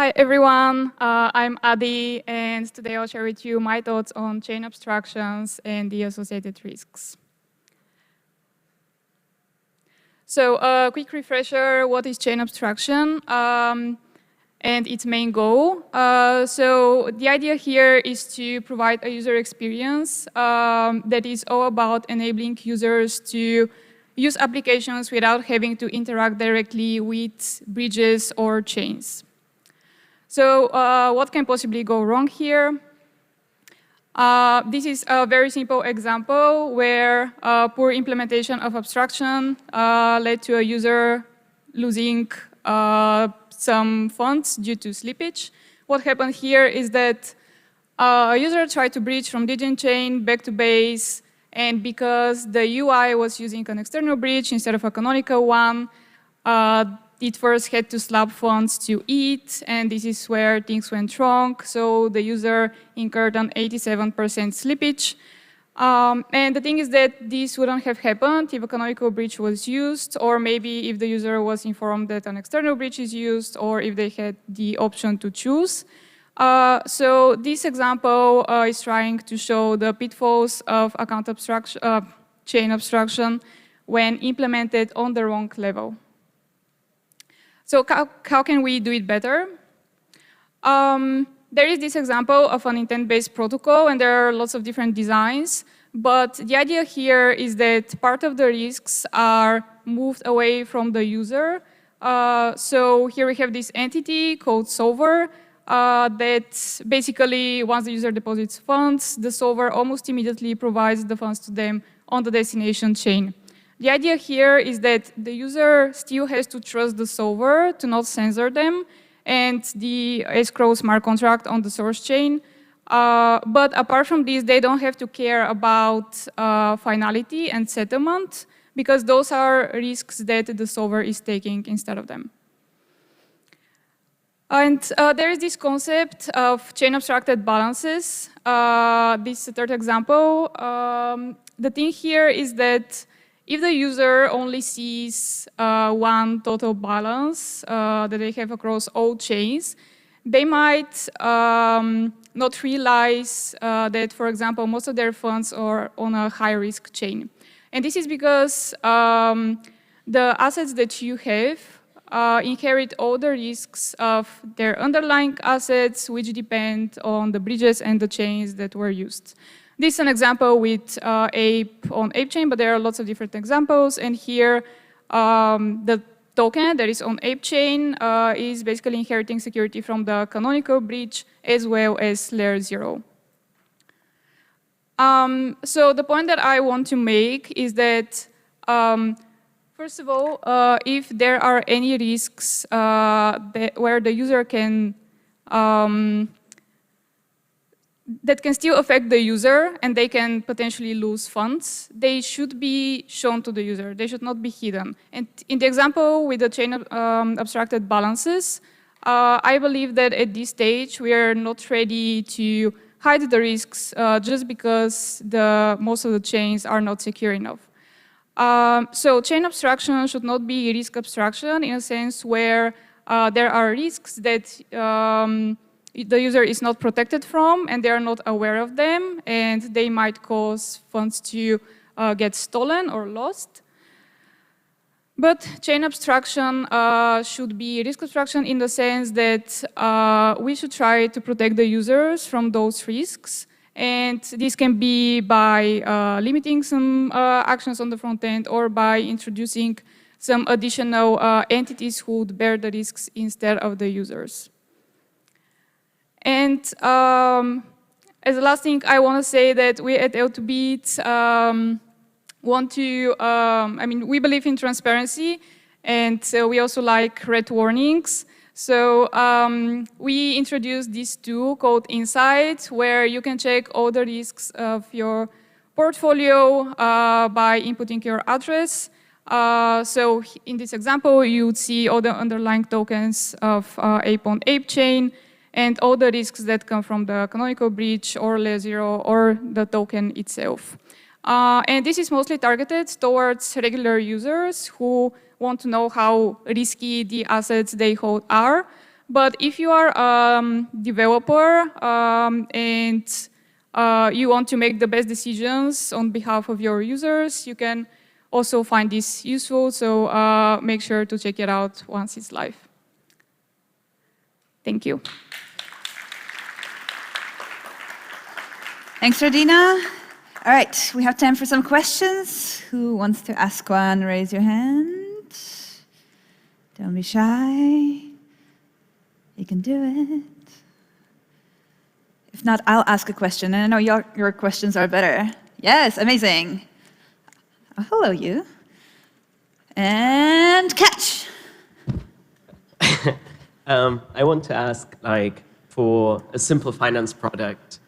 Hi everyone, I'm Adi, and today I'll share with you my thoughts on chain abstractions and the associated risks. So a quick refresher, what is chain abstraction and its main goal? So the idea here is to provide a user experience that is all about enabling users to use applications without having to interact directly with bridges or chains. So what can possibly go wrong here? This is a very simple example where poor implementation of abstraction led to a user losing some funds due to slippage. What happened here is that a user tried to bridge from Digin chain back to base, and because the UI was using an external bridge instead of a canonical one, it first had to slap funds to it, and this is where things went wrong. So the user incurred an 87% slippage. And the thing is that this wouldn't have happened if a canonical bridge was used, or maybe if the user was informed that an external bridge is used, or if they had the option to choose. So this example is trying to show the pitfalls of account abstraction, chain abstraction when implemented on the wrong level. So how can we do it better? There is this example of an intent-based protocol, and there are lots of different designs. But the idea here is that part of the risks are moved away from the user. So here we have this entity called solver that basically, once the user deposits funds, the solver almost immediately provides the funds to them on the destination chain. The idea here is that the user still has to trust the solver to not censor them and the escrow smart contract on the source chain. But apart from this, they don't have to care about finality and settlement because those are risks that the solver is taking instead of them. And there is this concept of chain abstracted balances. This is the third example. The thing here is that if the user only sees one total balance that they have across all chains, they might not realize that, for example, most of their funds are on a high-risk chain. And this is because the assets that you have inherit all the risks of their underlying assets, which depend on the bridges and the chains that were used. This is an example with ape on ape chain, but there are lots of different examples. And here, the token that is on ape chain is basically inheriting security from the canonical bridge as well as layer 0. So the point that I want to make is that, first of all, if there are any risks where the user can that can still affect the user and they can potentially lose funds, they should be shown to the user. They should not be hidden. And in the example with the chain abstracted balances, I believe that at this stage we are not ready to hide the risks just because most of the chains are not secure enough. So chain abstraction should not be risk abstraction in a sense where there are risks that the user is not protected from and they are not aware of them and they might cause funds to get stolen or lost. But chain abstraction should be risk abstraction in the sense that we should try to protect the users from those risks. And this can be by limiting some actions on the front end or by introducing some additional entities who would bear the risks instead of the users. And as a last thing, I want to say that we at L2Beat want to, we believe in transparency, and we also like red warnings. So we introduced this tool called Insight, where you can check all the risks of your portfolio by inputting your address. So in this example, you would see all the underlying tokens of ape on ape chain, and all the risks that come from the canonical bridge or layer 0 or the token itself. And this is mostly targeted towards regular users who want to know how risky the assets they hold are. But if you are a developer and you want to make the best decisions on behalf of your users, you can also find this useful. So make sure to check it out once it's live. Thank you. Thanks, Radina. All right, we have time for some questions. Who wants to ask one? Raise your hand. Don't be shy. You can do it. If not, I'll ask a question. And I know your questions are better. Yes, amazing. Oh, hello, you. And catch. I want to ask, like, for a simple finance product,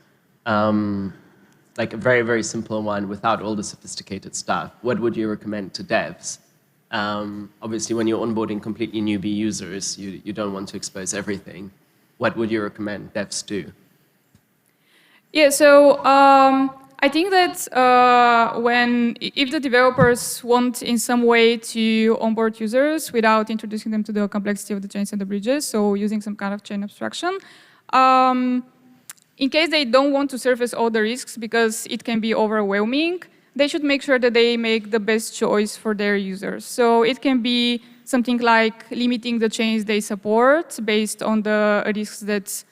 like a very, very simple one without all the sophisticated stuff, what would you recommend to devs? Obviously, when you're onboarding completely newbie users, you don't want to expose everything. What would you recommend devs do? Yeah, so I think that if the developers want in some way to onboard users without introducing them to the complexity of the chains and the bridges, so using some kind of chain abstraction, in case they don't want to surface all the risks because it can be overwhelming, they should make sure that they make the best choice for their users. So it can be something like limiting the chains they support based on the risks that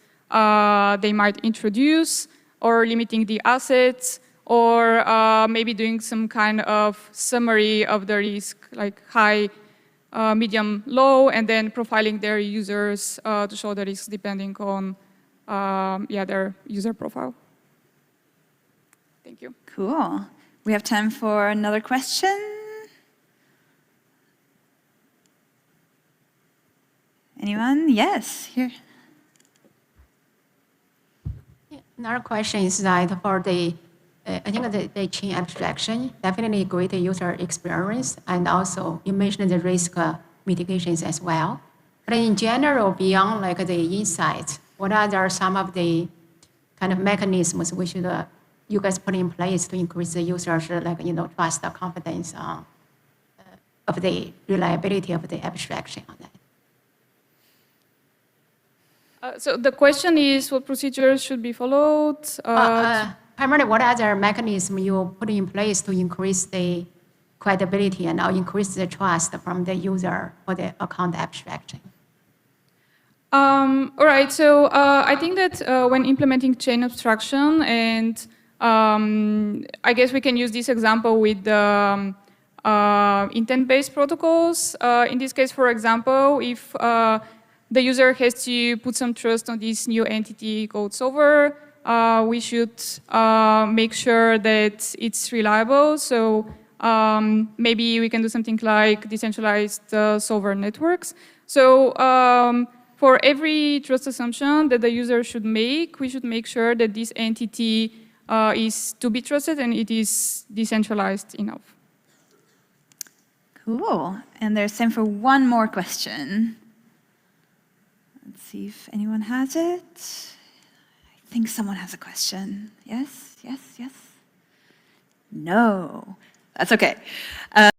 they might introduce, or limiting the assets, or maybe doing some kind of summary of the risk, like high, medium, low, and then profiling their users to show the risks depending on their user profile. Thank you. Cool. We have time for another question. Anyone? Yes, here. Another question is that for the, I think the chain abstraction, definitely great user experience, and also you mentioned the risk mitigations as well. But in general, beyond like the insights, what are some of the kind of mechanisms we should you guys put in place to increase the users trust, confidence of the reliability of the abstraction on that? So the question is, what procedures should be followed? Primarily, what other mechanism you put in place to increase the credibility and increase the trust from the user for the account abstraction? All right, so I think that when implementing chain abstraction, and I guess we can use this example with the intent-based protocols. In this case, for example, if the user has to put some trust on this new entity called solver, we should make sure that it's reliable. So maybe we can do something like decentralized solver networks. So for every trust assumption that the user should make, we should make sure that this entity is to be trusted and it is decentralized enough. Cool. And there's time for one more question. Let's see if anyone has it. I think someone has a question. Yes, yes, yes. No. That's okay.